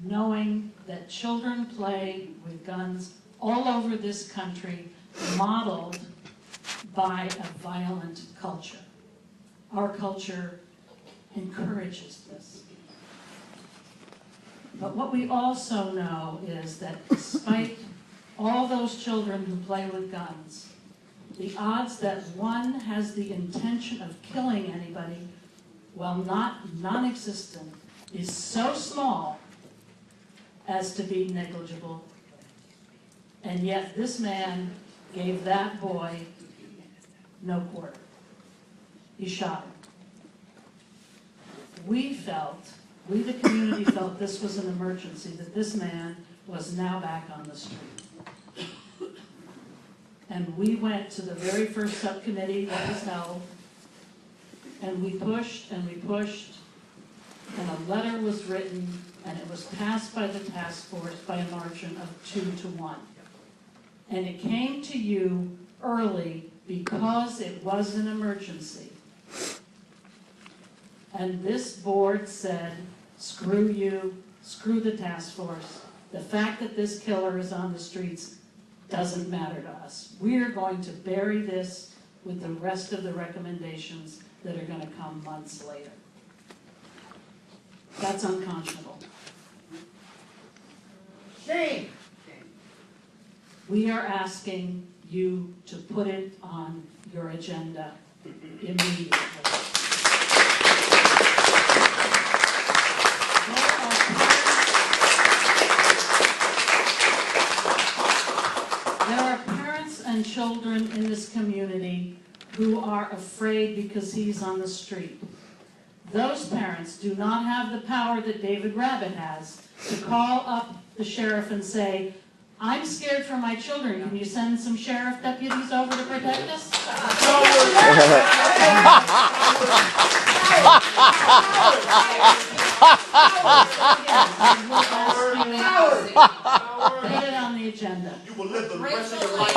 knowing that children play with guns all over this country, modeled by a violent culture. Our culture encourages this. But what we also know is that despite all those children who play with guns, the odds that one has the intention of killing anybody, while not non-existent, is so small as to be negligible. And yet this man gave that boy no quarter. He shot him. We the community felt this was an emergency, that this man was now back on the street. And we went to the very first subcommittee that was held, and we pushed, and a letter was written, and it was passed by the task force by a margin of 2-1. And it came to you early because it was an emergency. And this board said, screw you, screw the task force. The fact that this killer is on the streets doesn't matter to us. We're going to bury this with the rest of the recommendations that are going to come months later. That's unconscionable. Shame! We are asking you to put it on your agenda immediately. There are parents and children in this community who are afraid because he's on the street. Those parents do not have the power that David Rabbit has to call up the sheriff and say, I'm scared for my children. Can you send some sheriff deputies over to protect us? Put it on the agenda. You will live the rest of your life.